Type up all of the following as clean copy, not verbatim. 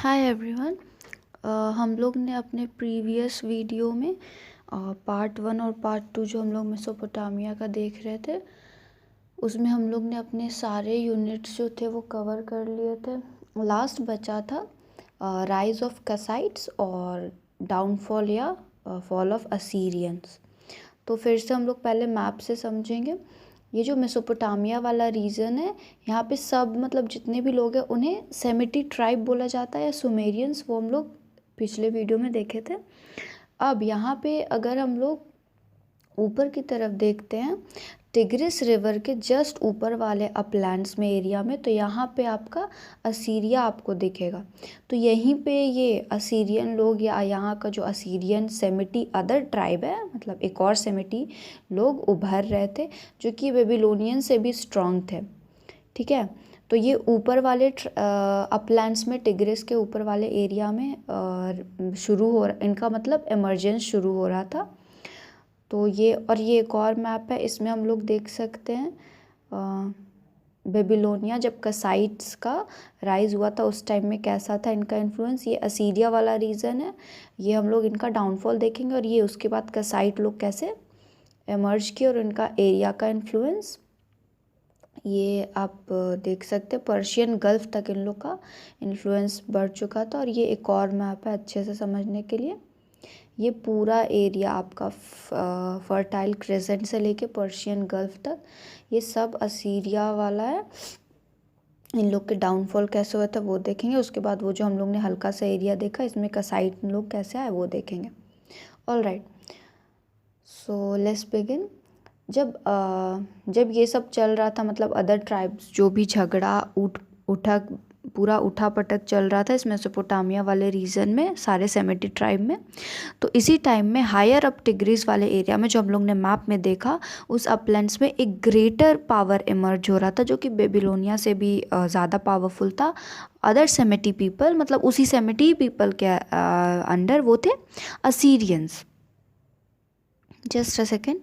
Hi everyone. हम लोग ने अपने प्रीवियस वीडियो में पार्ट 1 और पार्ट 2 जो हम लोग मेसोपोटामिया का देख रहे थे उसमें हम लोग ने अपने सारे यूनिट्स जो थे वो कवर कर लिए थे। लास्ट बचा था राइज ऑफ कसाइट्स और डाउनफॉल या फॉल ऑफ असीरियंस। तो फिर से हम लोग पहले मैप से समझेंगे। ये जो मेसोपोटामिया वाला रीजन है यहाँ पे सब मतलब जितने भी लोग हैं उन्हें सेमिटिक ट्राइब बोला जाता है या सुमेरियंस, वो हम लोग पिछले वीडियो में देखे थे। अब यहाँ पे अगर हम लोग ऊपर की तरफ देखते हैं टिग्रिस रिवर के जस्ट ऊपर वाले अपलैंड्स में एरिया में, तो यहाँ पे आपका असीरिया आपको दिखेगा। तो यहीं पे ये असीरियन लोग या यहाँ का जो असीरियन सेमिटी अदर ट्राइब है, मतलब एक और सेमिटी लोग उभर रहे थे जो कि बेबीलोनियन से भी स्ट्रॉन्ग थे। ठीक है, तो ये ऊपर वाले अपलैंड्स में टिग्रिस के ऊपर वाले एरिया में शुरू हो इनका मतलब इमर्जेंस शुरू हो रहा था। तो ये एक और मैप है, इसमें हम लोग देख सकते हैं बेबीलोनिया जब कसाइट्स का राइज हुआ था उस टाइम में कैसा था इनका इन्फ्लुएंस। ये असीरिया वाला रीजन है, ये हम लोग इनका डाउनफॉल देखेंगे और ये उसके बाद कसाइट लोग कैसे इमर्ज किए और इनका एरिया का इन्फ्लुएंस ये आप देख सकते हैं। पर्शियन गल्फ तक इन लोग का इन्फ्लुएंस बढ़ चुका था। और ये एक और मैप है अच्छे से समझने के लिए। ये पूरा एरिया आपका फर्टाइल क्रेसेंट से लेके पर्शियन गल्फ तक ये सब असीरिया वाला है। इन लोग के डाउनफॉल कैसे हुआ था वो देखेंगे। उसके बाद वो जो हम लोग ने हल्का सा एरिया देखा इसमें कसाइट लोग कैसे आए वो देखेंगे। All right, so let's begin. जब ये सब चल रहा था, मतलब अदर ट्राइब्स जो भी झगड़ा पूरा उठा पटक चल रहा था इस मेसोपोटामिया वाले रीजन में, सारे सेमिटिक ट्राइब में, तो इसी टाइम में हायर अप टिग्रिस वाले एरिया में जो हम लोग ने मैप में देखा उस अपलैंड्स में एक ग्रेटर पावर इमर्ज हो रहा था जो कि बेबीलोनिया से भी ज़्यादा पावरफुल था। अदर सेमिटी पीपल, मतलब उसी सेमिटी पीपल के अंडर वो थे असीरियंस। जस्ट अ सेकेंड,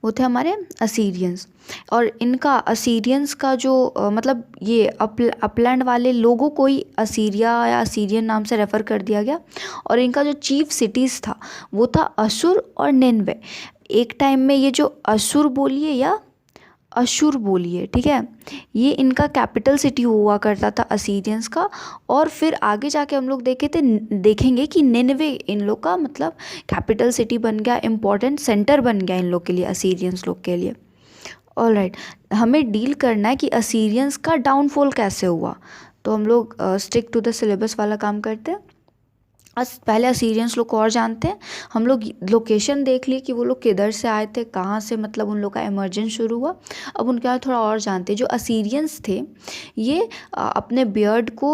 वो थे हमारे असीरियंस। और इनका असीरियंस का जो मतलब ये अपलैंड वाले लोगों को ही असीरिया या असीरियन नाम से रेफ़र कर दिया गया। और इनका जो चीफ सिटीज़ था वो था असुर और निनवे। एक टाइम में ये जो असुर बोलिए या अशुर बोलिए, ठीक है, ये इनका कैपिटल सिटी हुआ करता था असीरियंस का। और फिर आगे जाके हम लोग देखेंगे कि निनवे इन लोग का मतलब कैपिटल सिटी बन गया, इम्पोर्टेंट सेंटर बन गया इन लोग के लिए, असीरियंस लोग के लिए। ऑल राइट, हमें डील करना है कि असीरियंस का डाउनफॉल कैसे हुआ। तो हम लोग स्टिक टू द सिलेबस वाला काम करते हैं। पहले असीरियंस लोग को और जानते हैं। हम लोग लोकेशन देख लिए कि वो लोग किधर से आए थे, कहाँ से मतलब उन लोग का इमर्जेंस शुरू हुआ। अब उनके बाद थोड़ा और जानते हैं। जो असीरियंस थे ये अपने बियर्ड को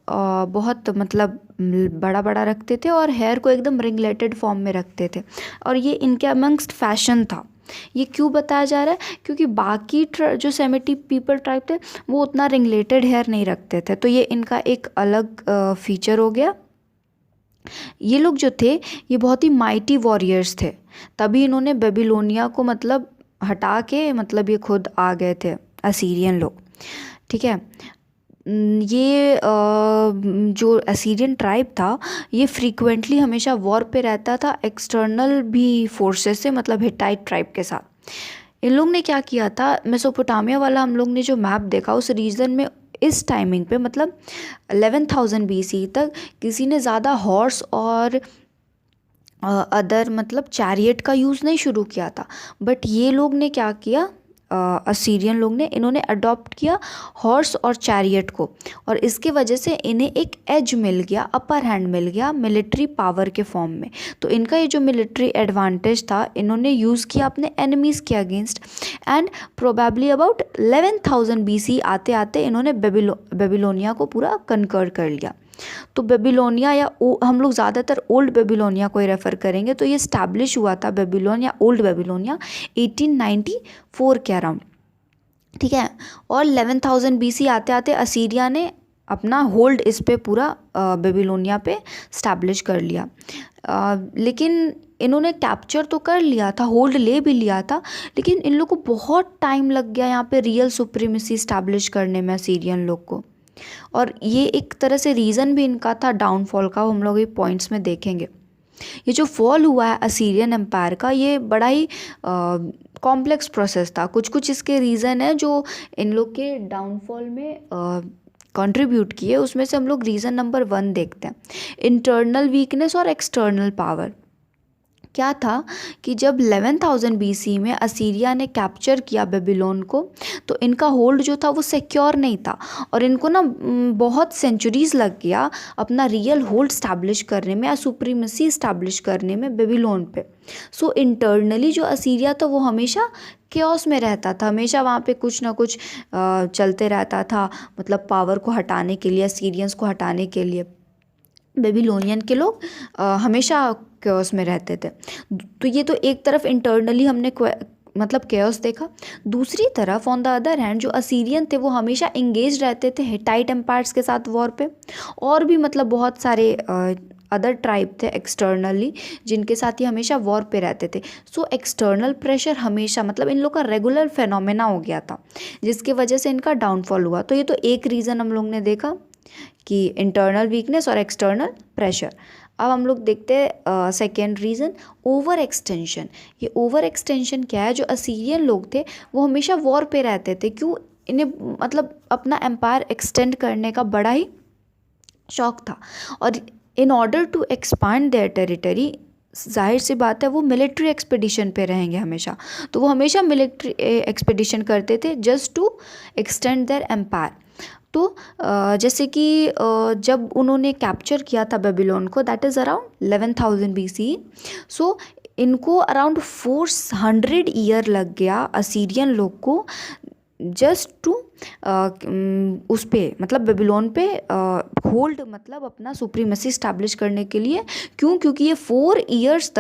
बहुत मतलब बड़ा बड़ा रखते थे और हेयर को एकदम रिंगलेटेड फॉर्म में रखते थे। और ये इनके अमंगस्ट फैशन था। ये क्यों बताया जा रहा है? क्योंकि बाकी जो सेमिटी पीपल ट्राइब थे वो उतना रिंगलेटेड हेयर नहीं रखते थे, तो ये इनका एक अलग फीचर हो गया। ये लोग जो थे ये बहुत ही माइटी वॉरियर्स थे, तभी इन्होंने बेबीलोनिया को मतलब हटा के मतलब ये खुद आ गए थे असीरियन लोग। ठीक है, ये जो असीरियन ट्राइब था ये फ्रीक्वेंटली हमेशा वॉर पे रहता था एक्सटर्नल भी फोर्सेस से, मतलब हिटाइट ट्राइब के साथ। इन लोग ने क्या किया था, मेसोपोटामिया वाला हम लोग ने जो मैप देखा उस रीजन में इस टाइमिंग पे मतलब 11,000 BC तक किसी ने ज़्यादा हॉर्स और अदर मतलब चैरियट का यूज़ नहीं शुरू किया था। बट ये लोग ने क्या किया, असीरियन लोग ने इन्होंने अडॉप्ट किया हॉर्स और चैरियट को। और इसके वजह से इन्हें एक एज मिल गया, अपर हैंड मिल गया मिलिट्री पावर के फॉर्म में। तो इनका ये जो मिलिट्री एडवांटेज था इन्होंने यूज़ किया अपने एनिमीज़ के against. And probably about 11,000 BC आते आते इन्होंने बेबीलोनिया को पूरा कनकर कर लिया। तो बेबीलोनिया या हम लोग ज़्यादातर ओल्ड बेबीलोनिया को ही रेफ़र करेंगे। तो ये स्टैब्लिश हुआ था बेबीलोनिया, ओल्ड बेबीलोनिया 1894 के अराउंड। ठीक है, और 11,000 BC आते आते असीरिया ने अपना होल्ड इस पे पूरा बेबीलोनिया पे स्टैब्लिश कर लिया। लेकिन इन्होंने कैप्चर तो कर लिया था, होल्ड ले भी लिया था, लेकिन इन लोग को बहुत टाइम लग गया यहाँ पे रियल सुप्रीमेसी स्टैब्लिश करने में असीरियन लोग को। और ये एक तरह से रीज़न भी इनका था डाउनफॉल का, हम लोग ये पॉइंट्स में देखेंगे। ये जो फॉल हुआ है असीरियन एम्पायर का, ये बड़ा ही कॉम्प्लेक्स प्रोसेस था। कुछ कुछ इसके रीज़न है जो इन लोग के डाउनफॉल में कंट्रीब्यूट किए। उसमें से हम लोग रीज़न नंबर 1 देखते हैं, इंटरनल वीकनेस और एक्सटर्नल पावर। क्या था कि जब 11,000 BC में असीरिया ने कैप्चर किया बेबीलोन को, तो इनका होल्ड जो था वो सिक्योर नहीं था और इनको ना बहुत सेंचुरीज लग गया अपना रियल होल्ड स्टैब्लिश करने में या सुप्रीमेसी स्टैब्लिश करने में बेबीलोन पे। सो इंटरनली जो असीरिया था वो हमेशा केओस में रहता था, हमेशा वहाँ पे कुछ ना कुछ चलते रहता था, मतलब पावर को हटाने के लिए, असीरियंस को हटाने के लिए बेबीलोनियन के लोग हमेशा केओस में रहते थे। तो ये तो एक तरफ इंटरनली हमने मतलब केओस देखा। दूसरी तरफ ऑन द अदर हैंड जो असीरियन थे वो हमेशा इंगेज रहते थे हिटाइट एम्पायर्स के साथ वॉर पे, और भी मतलब बहुत सारे अदर ट्राइब थे एक्सटर्नली जिनके साथ ये हमेशा वॉर पे रहते थे। सो एक्सटर्नल प्रेशर हमेशा मतलब इन लोग का रेगुलर फेनोमेना हो गया था, जिसकी वजह से इनका डाउनफॉल हुआ। तो ये तो एक रीज़न हम लोग ने देखा कि इंटरनल वीकनेस और एक्सटर्नल प्रेशर। अब हम लोग देखते हैं सेकेंड रीज़न, ओवर एक्सटेंशन। ये ओवर एक्सटेंशन क्या है, जो असीरियन लोग थे वो हमेशा वॉर पे रहते थे। क्यों? इन्हें मतलब अपना एम्पायर एक्सटेंड करने का बड़ा ही शौक था, और in order to expand their territory, जाहिर सी बात है वो मिलिट्री एक्सपेडिशन पे रहेंगे हमेशा, तो वो हमेशा मिलिट्री एक्सपेडिशन करते थे just to extend their empire. तो जैसे कि जब उन्होंने कैप्चर किया था बेबीलोन को, दैट इज़ अराउंड 11,000 BC। सो इनको अराउंड 400 ईयर लग गया असीरियन लोग को जस्ट टू उस पे मतलब बेबीलोन पे होल्ड मतलब अपना सुप्रीमेसी स्टैब्लिश करने के लिए। क्यों? क्योंकि ये 400 ईयर्स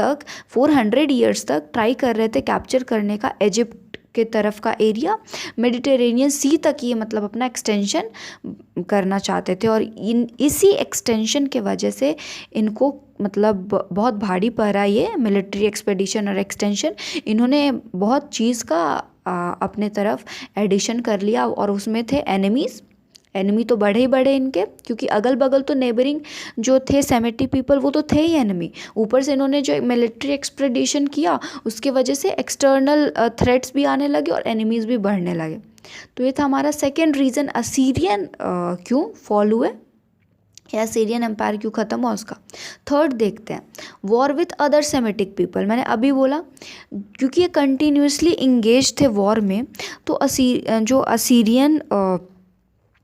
तक ट्राई कर रहे थे कैप्चर करने का इजिप्ट के तरफ का एरिया, मेडिटेरेनियन सी तक ये मतलब अपना एक्सटेंशन करना चाहते थे। और इसी एक्सटेंशन के वजह से इनको मतलब बहुत भारी पड़ा ये मिलिट्री एक्सपेडिशन और एक्सटेंशन। इन्होंने बहुत चीज़ का अपने तरफ एडिशन कर लिया, और उसमें थे एनिमीज़। एनिमी तो बढ़े ही बढ़े इनके, क्योंकि अगल बगल तो नेबरिंग जो थे सेमेटिक पीपल वो तो थे ही एनिमी। ऊपर से इन्होंने जो मिलिट्री एक्सपेडिशन किया उसके वजह से एक्सटर्नल थ्रेट्स भी आने लगे और एनिमीज़ भी बढ़ने लगे। तो ये था हमारा सेकेंड रीज़न, असीरियन क्यों फॉल हुए या असीरियन एम्पायर क्यों ख़त्म हुआ उसका। थर्ड देखते हैं, war with other Semitic people. मैंने अभी बोला क्योंकि ये कंटिन्यूसली इंगेज थे वॉर में, तो जो असीरियन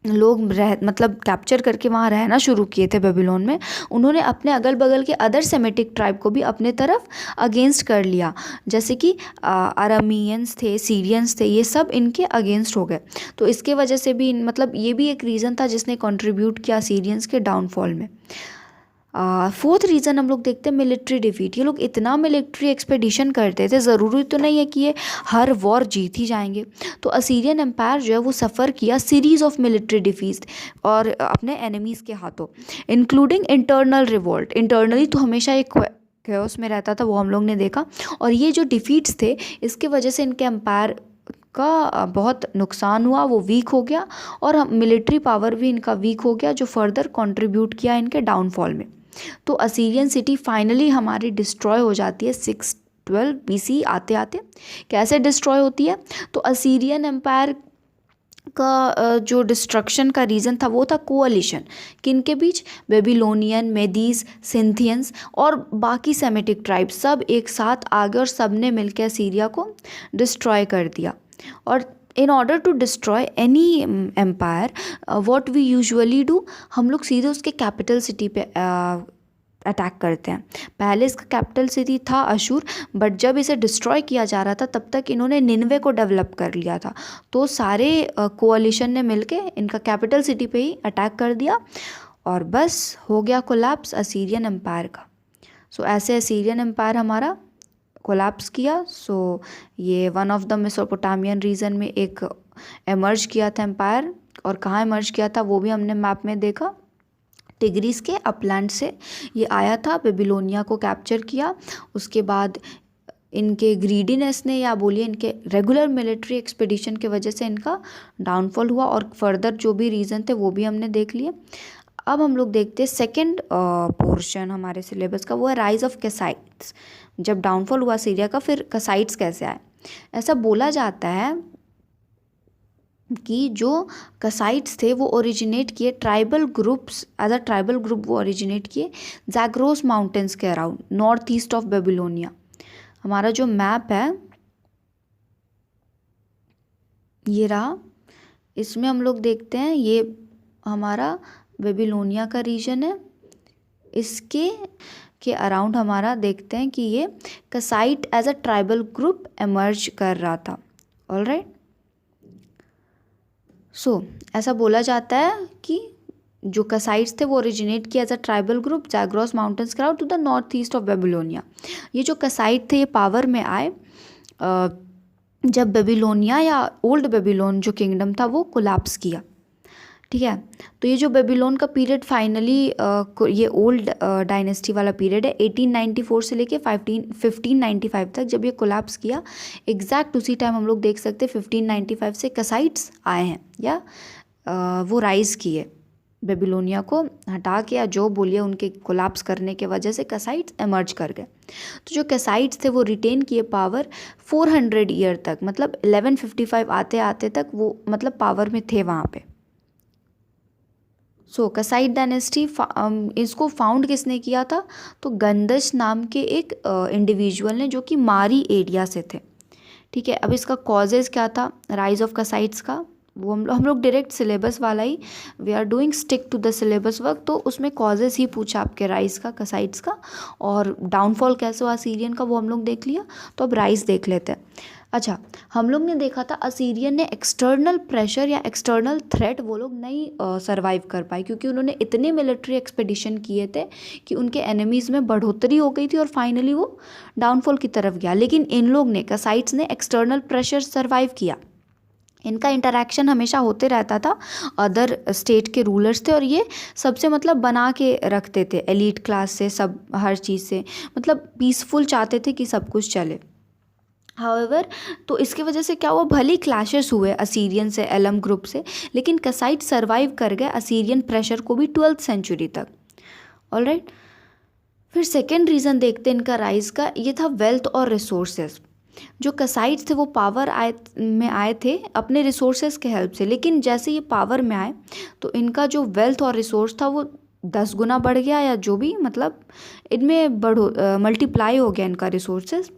लोग मतलब कैप्चर करके वहाँ रहना शुरू किए थे बेबीलोन में, उन्होंने अपने अगल बगल के अदर सेमेटिक ट्राइब को भी अपने तरफ अगेंस्ट कर लिया। जैसे कि अरामियंस थे, सीरियंस थे, ये सब इनके अगेंस्ट हो गए। तो इसके वजह से भी मतलब ये भी एक रीज़न था जिसने कंट्रीब्यूट किया सीरियंस के डाउनफॉल में। फोर्थ रीज़न हम लोग देखते हैं मिलिट्री डिफीट। ये लोग इतना मिलिट्री एक्सपेडिशन करते थे, ज़रूरी तो नहीं है कि ये हर वॉर जीत ही जाएंगे। तो असीरियन एम्पायर जो है वो सफ़र किया सीरीज़ ऑफ मिलिट्री डिफीट और अपने एनिमीज़ के हाथों, इंक्लूडिंग इंटरनल रिवोल्ट। इंटरनली तो हमेशा एक केओस में रहता था, वो हम लोग ने देखा। और ये जो डिफीट्स थे इसके वजह से इनके एम्पायर का बहुत नुकसान हुआ, वो वीक हो गया, और मिलिट्री पावर भी इनका वीक हो गया, जो फर्दर कंट्रीब्यूट किया इनके डाउनफॉल में। तो असीरियन सिटी फाइनली हमारी डिस्ट्रॉय हो जाती है 612 BC आते आते। कैसे डिस्ट्रॉय होती है? तो असीरियन एम्पायर का जो डिस्ट्रक्शन का रीज़न था वो था कोअलिशन। किनके बीच? बेबीलोनियन, मेदीज, सिंथियंस और बाकी सेमेटिक ट्राइब सब एक साथ आ गए और सब ने मिलकर असीरिया को डिस्ट्रॉय कर दिया। और in order to destroy any empire what we usually do, हम लोग सीधे उसके कैपिटल सिटी पे अटैक करते हैं। पहले इसका कैपिटल सिटी था अशूर, बट जब इसे डिस्ट्रॉय किया जा रहा था तब तक इन्होंने निन्वे को डेवलप कर लिया था। तो सारे कोअलिशन ने मिलके इनका कैपिटल सिटी पे ही अटैक कर दिया और बस हो गया कोलैप्स असीरियन एम्पायर का। सो ऐसे असीरियन एम्पायर हमारा कोलैप्स किया। सो ये one of the Mesopotamian region में एक एमर्ज किया था एम्पायर, और कहाँ एमर्ज किया था वो भी हमने मैप में देखा। टिग्रिस के अपलैंड से ये आया था, बेबीलोनिया को कैप्चर किया, उसके बाद इनके ग्रीडीनेस ने या बोलिए इनके रेगुलर मिलिट्री एक्सपेडिशन के वजह से इनका डाउनफॉल हुआ, और फर्दर जो भी रीज़न थे वो भी हमने देख लिए। अब हम लोग देखते हैं सेकेंड पोर्शन हमारे सिलेबस का, वो है राइज ऑफ कैसाइट्स। जब डाउनफॉल हुआ सीरिया का, फिर कैसाइट्स कैसे आए। ऐसा बोला जाता है कि जो कसाइट्स थे वो ओरिजिनेट किए tribal groups, as a tribal group वो ओरिजिनेट किए जैग्रोस माउंटेन्स के around north east of Babylonia. हमारा जो मैप है ये रहा, इसमें हम लोग देखते हैं ये हमारा बेबीलोनिया का रीजन है, इसके के अराउंड हमारा देखते हैं कि ये Kassite as a tribal group emerge कर रहा था। ऑलराइट, सो ऐसा बोला जाता है कि जो कसाइट्स थे वो ओरिजिनेट किया as a tribal group Zagros mountains crowd to the north east of Babylonia. ये जो कसाइट थे ये पावर में आए जब बेबीलोनिया या ओल्ड बेबीलोन जो किंगडम था वो कोलैप्स किया। ठीक है, तो ये जो बेबीलोन का पीरियड फाइनली ये ओल्ड डायनेस्टी वाला पीरियड है 1894 से लेके 1595 तक, जब ये कोलैप्स किया एग्जैक्ट उसी टाइम हम लोग देख सकते हैं 1595 से कसाइट्स आए हैं या वो राइज किए। बेबीलोनिया को हटा के या जो बोलिए उनके कोलैप्स करने के वजह से कसाइट्स एमर्ज कर गए। तो जो कसाइट्स थे वो रिटेन किए पावर 400 ईयर तक, मतलब 1155 आते आते तक वो मतलब पावर में थे वहाँ पे। सो कसाइट डायनेस्टी इसको फाउंड किसने किया था, तो गंदश नाम के एक इंडिविजुअल ने, जो कि मारी एरिया से थे। ठीक है, अब इसका कॉजेज़ क्या था राइज ऑफ कसाइट्स का, वो हम लोग डायरेक्ट सिलेबस वाला ही we are doing stick to the syllabus work, तो उसमें कॉजेज़ ही पूछा आपके राइज का कसाइट्स का, और डाउनफॉल कैसे हुआ असीरियन का वो हम लोग देख लिया। तो अब राइज देख लेते हैं। अच्छा, हम लोग ने देखा था असीरियन ने एक्सटर्नल प्रेशर या एक्सटर्नल थ्रेट वो लोग नहीं सरवाइव कर पाए, क्योंकि उन्होंने इतने मिलिट्री एक्सपेडिशन किए थे कि उनके एनिमीज़ में बढ़ोतरी हो गई थी और फाइनली वो डाउनफॉल की तरफ गया। लेकिन इन लोग ने कसाइट्स ने एक्सटर्नल प्रेशर सरवाइव किया। इनका इंटरेक्शन हमेशा होते रहता था, अदर स्टेट के रूलर्स थे और ये सबसे मतलब बना के रखते थे, एलीट क्लास से, सब हर चीज़ से मतलब पीसफुल चाहते थे कि सब कुछ चले। हाउएवर, तो इसकी वजह से क्या हुआ, भले क्लैशेस हुए असीरियन से, एलम ग्रुप से, लेकिन कसाइट सरवाइव कर गए असीरियन प्रेशर को भी 12th सेंचुरी तक। ऑलराइट, फिर सेकेंड रीज़न देखते हैं इनका राइज का, ये था वेल्थ और रिसोर्सेज। जो कसाइट्स थे वो पावर में आए थे अपने रिसोर्सेज के हेल्प से, लेकिन जैसे ये पावर में आए तो इनका जो वेल्थ और रिसोर्स था वो 10 गुना बढ़ गया, या जो भी मतलब इनमें मल्टीप्लाई हो गया इनका रिसोर्सेज।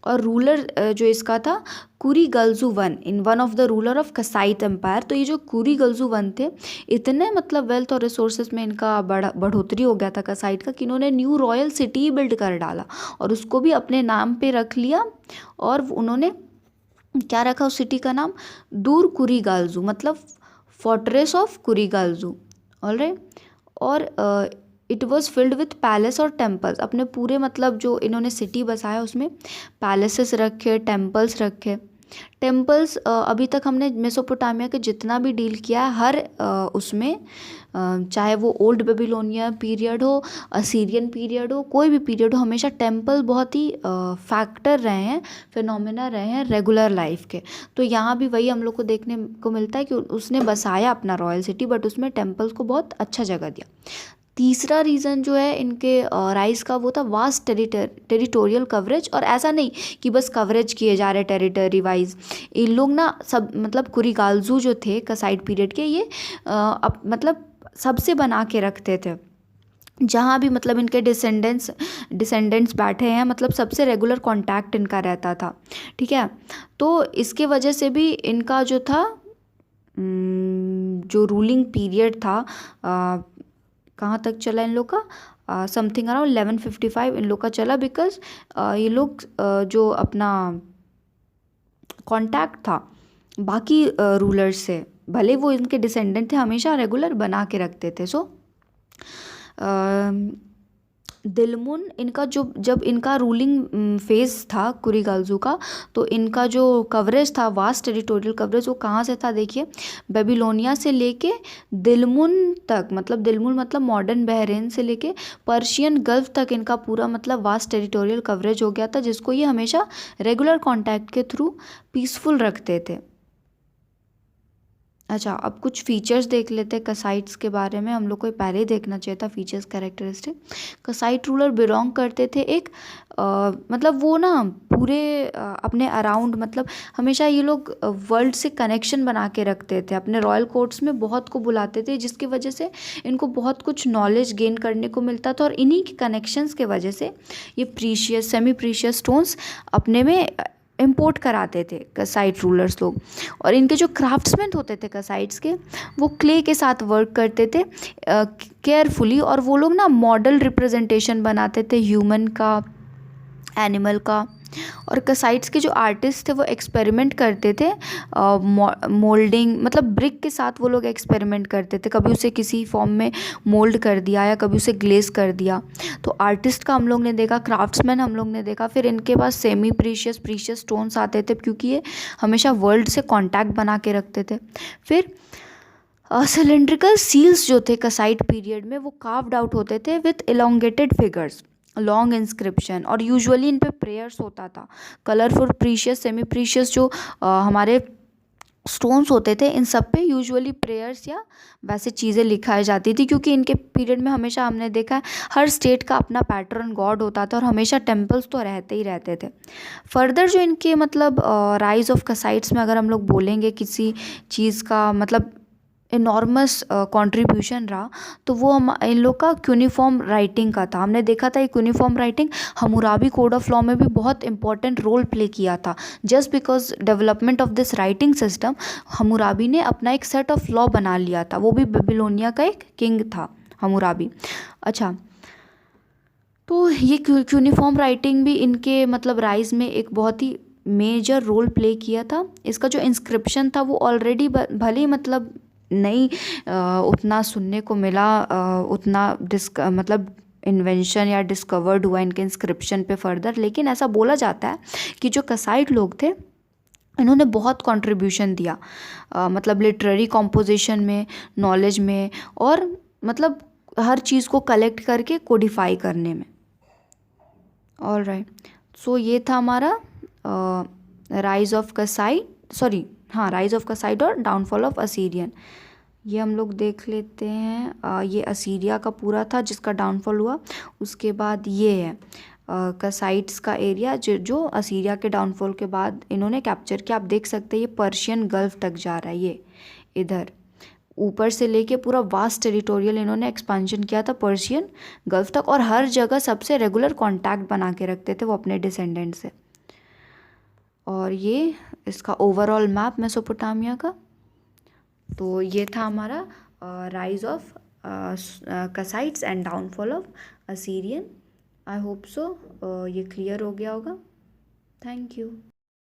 और रूलर जो इसका था Kurigalzu one, in one of the ruler of Kassite empire. तो ये जो कुरीगल्जू वन थे, इतने मतलब वेल्थ और रिसोर्सेज में इनका बढ़ोतरी हो गया था कसाइट का, कि इन्होंने न्यू रॉयल सिटी बिल्ड कर डाला और उसको भी अपने नाम पे रख लिया। और उन्होंने क्या रखा उस सिटी का नाम, दूर कुरीगालजू, मतलब फोर्ट्रेस ऑफ कुरीगालजू। ऑलराइट, और it was filled with palace और टेम्पल्स। अपने पूरे मतलब जो इन्होंने सिटी बसाया उसमें पैलेसेस रखे, टेम्पल्स रखे। टेम्पल्स अभी तक हमने मेसोपोटामिया के जितना भी डील किया है हर उसमें चाहे वो ओल्ड बेबीलोनिया पीरियड हो, असीरियन पीरियड हो, कोई भी पीरियड हो, हमेशा टेम्पल बहुत ही फैक्टर रहे हैं, फिनोमेना रहे हैं रेगुलर लाइफ के। तो यहाँ भी वही हम लोग को देखने को मिलता है कि उसने बसाया अपना रॉयल सिटी, बट उसमें टेम्पल्स को बहुत अच्छा जगह दिया। तीसरा रीज़न जो है इनके राइज का वो था वास्ट टेरिटोरियल कवरेज। और ऐसा नहीं कि बस कवरेज किए जा रहे टेरिटरी वाइज, इन लोग ना सब मतलब कुरीगालजू जो थे कसाइट पीरियड के, ये मतलब सबसे बना के रखते थे, जहाँ भी मतलब इनके डिसेंडेंट्स बैठे हैं, मतलब सबसे रेगुलर कांटेक्ट इनका रहता था। ठीक है, तो इसके वजह से भी इनका जो था जो रूलिंग पीरियड था कहाँ तक चला इन लोग का, समथिंग अराउंड 1155 इन लोग का चला, बिकॉज ये लोग जो अपना कांटेक्ट था बाकी रूलर्स से, भले वो इनके डिसेंडेंट थे, हमेशा रेगुलर बना के रखते थे। सो दिलमुन इनका जो जब इनका रूलिंग फेज था कुरीगालजू का, तो इनका जो कवरेज था, वास्ट टेरिटोरियल कवरेज, वो कहाँ से था देखिए, बेबीलोनिया से लेके दिलमुन तक, मतलब दिलमुन मतलब मॉडर्न बहरीन से लेके पर्शियन गल्फ तक इनका पूरा मतलब वास्ट टेरिटोरियल कवरेज हो गया था, जिसको ये हमेशा रेगुलर कॉन्टैक्ट के थ्रू पीसफुल रखते थे। अच्छा, अब कुछ फीचर्स देख लेते हैं कसाइट्स के बारे में। हम लोग को पहले ही देखना चाहिए था फीचर्स कैरेक्टरिस्टिक। कसाइट रूलर बिलोंग करते थे एक मतलब वो ना पूरे अपने अराउंड, मतलब हमेशा ये लोग वर्ल्ड से कनेक्शन बना के रखते थे, अपने रॉयल कोर्ट्स में बहुत को बुलाते थे, जिसकी वजह से इनको बहुत कुछ नॉलेज गेन करने को मिलता था, और इन्हीं के कनेक्शंस के वजह से ये प्रीशियस सेमी प्रीशियस स्टोन्स अपने में इम्पोर्ट कराते थे कसाइट रूलर्स लोग। और इनके जो क्राफ्ट्समैन होते थे कसाइट्स के, वो क्ले के साथ वर्क करते थे केयरफुली, और वो लोग ना मॉडल रिप्रेजेंटेशन बनाते थे ह्यूमन का, एनिमल का। और कसाइट्स के जो आर्टिस्ट थे वो एक्सपेरिमेंट करते थे मोल्डिंग, मतलब ब्रिक के साथ वो लोग एक्सपेरिमेंट करते थे, कभी उसे किसी फॉर्म में मोल्ड कर दिया या कभी उसे ग्लेज कर दिया। तो आर्टिस्ट का हम लोग ने देखा, क्राफ्ट्समैन हम लोग ने देखा। फिर इनके पास सेमी प्रीशियस प्रीशियस स्टोन्स आते थे, क्योंकि ये हमेशा वर्ल्ड से कॉन्टैक्ट बना के रखते थे। फिर सिलेंड्रिकल सील्स जो थे कसाइट पीरियड में, वो कार्व्ड आउट होते थे with elongated figures, long inscription, और यूजुअली इन पे प्रेयर्स होता था। कलरफुल प्रीशियस सेमी प्रीशियस जो हमारे स्टोन्स होते थे, इन सब पे यूजुअली प्रेयर्स या वैसे चीज़ें लिखाई जाती थी, क्योंकि इनके पीरियड में हमेशा हमने देखा है हर स्टेट का अपना पैटर्न गॉड होता था, और हमेशा टेम्पल्स तो रहते ही रहते थे। फर्दर जो इनके मतलब राइज ऑफ कसाइट्स में अगर हम लोग बोलेंगे किसी चीज़ का मतलब इनॉर्मस कंट्रीब्यूशन रहा, तो वो हम इन लोग का क्यूनिफॉर्म राइटिंग का था। हमने देखा था ये cuneiform writing Hammurabi code of law में भी बहुत इंपॉर्टेंट रोल प्ले किया था। Just because development of this writing system, Hammurabi ने अपना एक सेट ऑफ लॉ बना लिया था। वो भी बेबीलोनिया का एक किंग था हम्मुराबी। अच्छा, तो ये क्यूनिफॉर्म राइटिंग भी इनके मतलब राइज में एक बहुत ही मेजर रोल प्ले किया था। इसका जो इंस्क्रिप्शन था वो ऑलरेडी भले ही मतलब नहीं उतना सुनने को मिला, उतना मतलब इन्वेंशन या डिस्कवर्ड हुआ इनके इंस्क्रिप्शन पे फर्दर, लेकिन ऐसा बोला जाता है कि जो कसाइट लोग थे इन्होंने बहुत कंट्रीब्यूशन दिया मतलब लिटरेरी कॉम्पोजिशन में, नॉलेज में, और मतलब हर चीज़ को कलेक्ट करके कोडिफाई करने में। ऑल राइट, सो ये था हमारा राइज ऑफ कसाइट, सॉरी हाँ, राइज ऑफ कसाइट और डाउनफॉल ऑफ असीरियन। ये हम लोग देख लेते हैं। ये असीरिया का पूरा था जिसका डाउनफॉल हुआ। उसके बाद ये है कसाइट्स का एरिया जो असीरिया के डाउनफॉल के बाद इन्होंने कैप्चर किया। आप देख सकते हैं ये पर्शियन गल्फ तक जा रहा है, ये इधर ऊपर से लेके पूरा वास्ट टेरिटोरियल इन्होंने एक्सपांशन किया था पर्शियन गल्फ तक, और हर जगह सबसे रेगुलर कांटेक्ट बना के रखते थे वो अपने डिसेंडेंट से। और ये इसका ओवरऑल मैप मेसोपोटामिया का। तो ये था हमारा rise of Kassites and downfall of Assyrian. I hope so ये क्लियर हो गया होगा। Thank you.